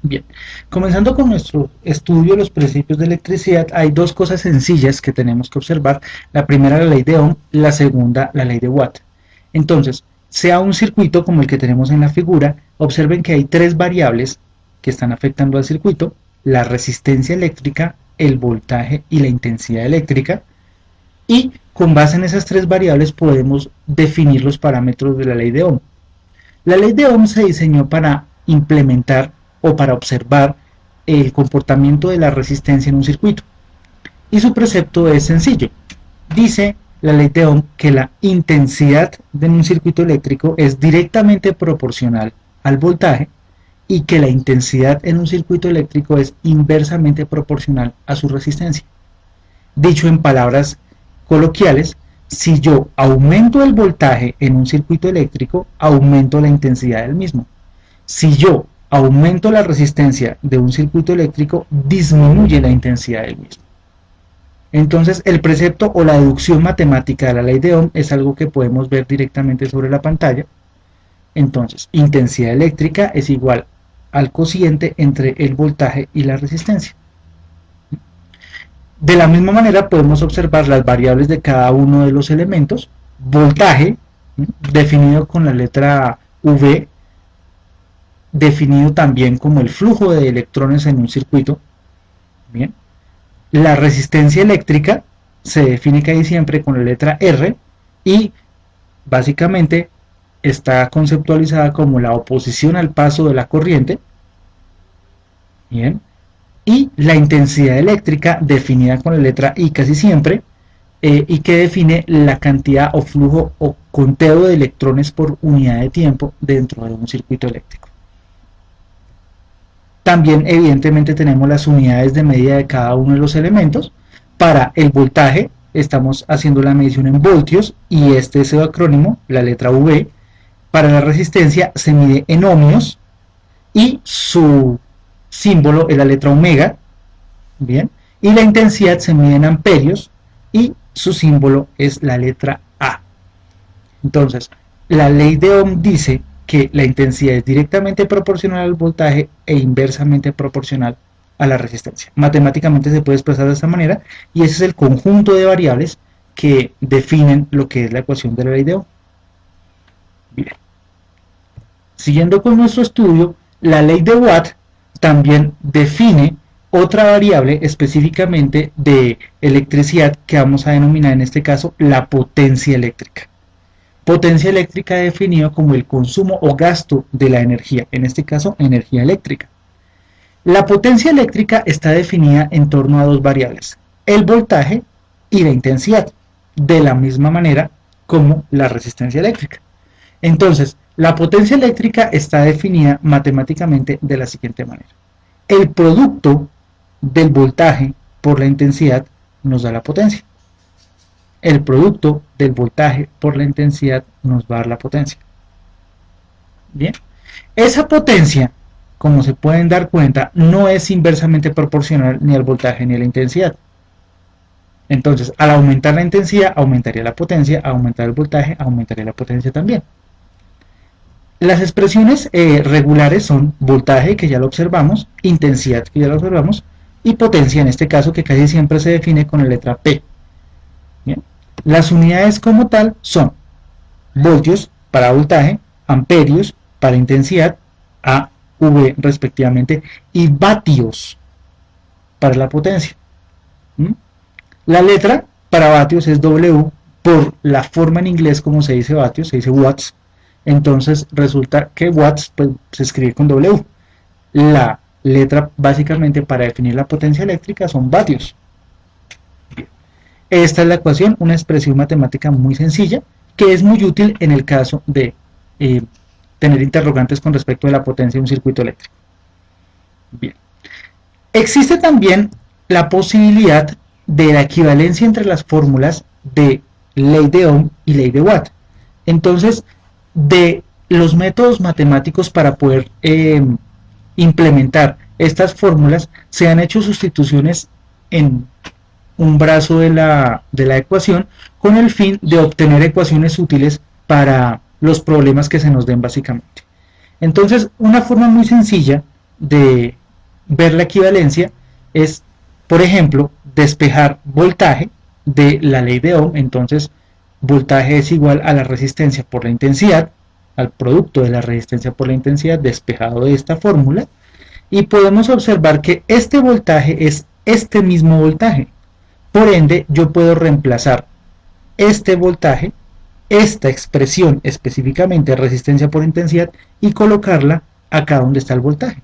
Bien, comenzando con nuestro estudio de los principios de electricidad, hay dos cosas sencillas que tenemos que observar. La primera, la ley de Ohm, la segunda, la ley de Watt. Entonces, sea un circuito como el que tenemos en la figura, observen que hay tres variables que están afectando al circuito: la resistencia eléctrica, el voltaje y la intensidad eléctrica. Y con base en esas tres variables podemos definir los parámetros de la ley de Ohm. La ley de Ohm se diseñó para implementar o para observar el comportamiento de la resistencia en un circuito. Y su precepto es sencillo. Dice la ley de Ohm que la intensidad de un circuito eléctrico es directamente proporcional al voltaje y que la intensidad en un circuito eléctrico es inversamente proporcional a su resistencia. Dicho en palabras coloquiales, si yo aumento el voltaje en un circuito eléctrico, aumento la intensidad del mismo. Si yo aumento la resistencia de un circuito eléctrico, disminuye la intensidad del mismo. Entonces, el precepto o la deducción matemática de la ley de Ohm es algo que podemos ver directamente sobre la pantalla. Entonces, intensidad eléctrica es igual al cociente entre el voltaje y la resistencia. De la misma manera podemos observar las variables de cada uno de los elementos. Voltaje, definido con la letra V, definido también como el flujo de electrones en un circuito. Bien. La resistencia eléctrica se define casi siempre con la letra R y básicamente está conceptualizada como la oposición al paso de la corriente. Bien. Y la intensidad eléctrica definida con la letra I casi siempre, y que define la cantidad o flujo o conteo de electrones por unidad de tiempo dentro de un circuito eléctrico. También evidentemente tenemos las unidades de medida de cada uno de los elementos. Para el voltaje estamos haciendo la medición en voltios y este es el acrónimo, la letra V. Para la resistencia se mide en ohmios y su símbolo es la letra omega. Bien, y la intensidad se mide en amperios y su símbolo es la letra A. Entonces, la ley de Ohm dice que la intensidad es directamente proporcional al voltaje e inversamente proporcional a la resistencia. Matemáticamente se puede expresar de esta manera y ese es el conjunto de variables que definen lo que es la ecuación de la ley de Ohm. Bien. Siguiendo con nuestro estudio, la ley de Watt también define otra variable específicamente de electricidad que vamos a denominar en este caso la potencia eléctrica. Potencia eléctrica definido como el consumo o gasto de la energía, en este caso energía eléctrica. La potencia eléctrica está definida en torno a dos variables, el voltaje y la intensidad, de la misma manera como la resistencia eléctrica. Entonces, la potencia eléctrica está definida matemáticamente de la siguiente manera. El producto del voltaje por la intensidad nos da la potencia. El producto del voltaje por la intensidad nos va a dar la potencia. Bien, esa potencia, como se pueden dar cuenta, no es inversamente proporcional ni al voltaje ni a la intensidad. Entonces, al aumentar la intensidad, aumentaría la potencia, al aumentar el voltaje, aumentaría la potencia también. Las expresiones regulares son voltaje, que ya lo observamos, intensidad, que ya lo observamos, y potencia, en este caso, que casi siempre se define con la letra P. Bien. Las unidades como tal son voltios para voltaje, amperios para intensidad, A, V respectivamente, y vatios para la potencia. La letra para vatios es W, por la forma en inglés como se dice vatios, se dice watts. Entonces resulta que watts pues, se escribe con W. La letra básicamente para definir la potencia eléctrica son vatios. Esta es la ecuación, una expresión matemática muy sencilla que es muy útil en el caso de tener interrogantes con respecto a la potencia de un circuito eléctrico. Bien. Existe también la posibilidad de la equivalencia entre las fórmulas de ley de Ohm y ley de Watt. Entonces, de los métodos matemáticos para poder implementar estas fórmulas, se han hecho sustituciones en un brazo de la ecuación con el fin de obtener ecuaciones útiles para los problemas que se nos den básicamente. Entonces, una forma muy sencilla de ver la equivalencia es, por ejemplo, despejar voltaje de la ley de Ohm. Entonces, voltaje es igual a la resistencia por la intensidad, al producto de la resistencia por la intensidad despejado de esta fórmula, y podemos observar que este voltaje es este mismo voltaje. Por ende, yo puedo reemplazar este voltaje, esta expresión específicamente resistencia por intensidad, y colocarla acá donde está el voltaje.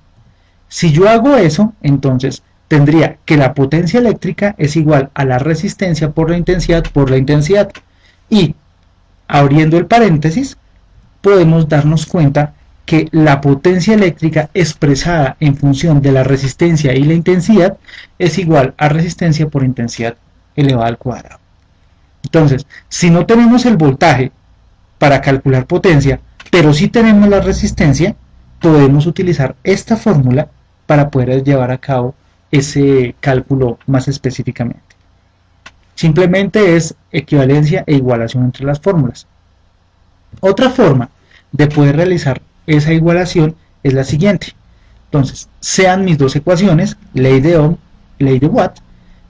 Si yo hago eso, entonces tendría que la potencia eléctrica es igual a la resistencia por la intensidad, y abriendo el paréntesis podemos darnos cuenta que la potencia eléctrica expresada en función de la resistencia y la intensidad es igual a resistencia por intensidad elevada al cuadrado. Entonces, si no tenemos el voltaje para calcular potencia, pero sí tenemos la resistencia, podemos utilizar esta fórmula para poder llevar a cabo ese cálculo más específicamente. Simplemente es equivalencia e igualación entre las fórmulas. Otra forma de poder realizar esa igualación es la siguiente. Entonces, sean mis dos ecuaciones, ley de Ohm, ley de Watt.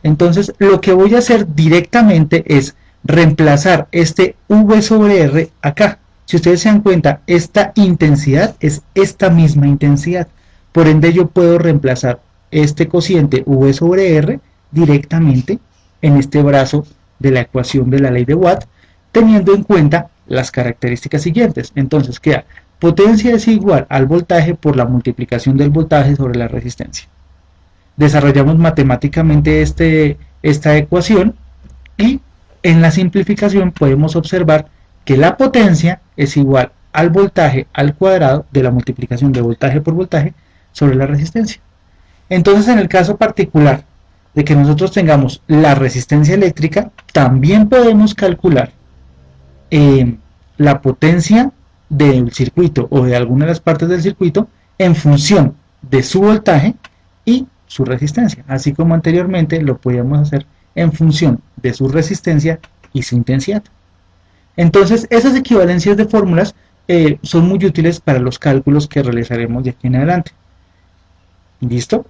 Entonces, lo que voy a hacer directamente es reemplazar este V sobre R acá. Si ustedes se dan cuenta, esta intensidad es esta misma intensidad. Por ende, yo puedo reemplazar este cociente V sobre R directamente en este brazo de la ecuación de la ley de Watt, teniendo en cuenta las características siguientes. Entonces queda potencia es igual al voltaje por la multiplicación del voltaje sobre la resistencia. Desarrollamos matemáticamente esta ecuación, y en la simplificación podemos observar que la potencia es igual al voltaje al cuadrado de la multiplicación de voltaje por voltaje sobre la resistencia. Entonces, en el caso particular de que nosotros tengamos la resistencia eléctrica, también podemos calcular la potencia del circuito o de alguna de las partes del circuito en función de su voltaje y su resistencia, así como anteriormente lo podíamos hacer en función de su resistencia y su intensidad. Entonces, esas equivalencias de fórmulas son muy útiles para los cálculos que realizaremos de aquí en adelante. ¿Listo?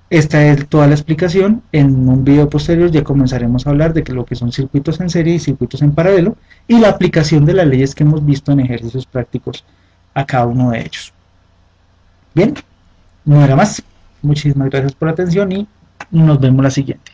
Esta es toda la explicación. En un video posterior ya comenzaremos a hablar de lo que son circuitos en serie y circuitos en paralelo, y la aplicación de las leyes que hemos visto en ejercicios prácticos a cada uno de ellos. Bien, no era más. Muchísimas gracias por la atención y nos vemos la siguiente.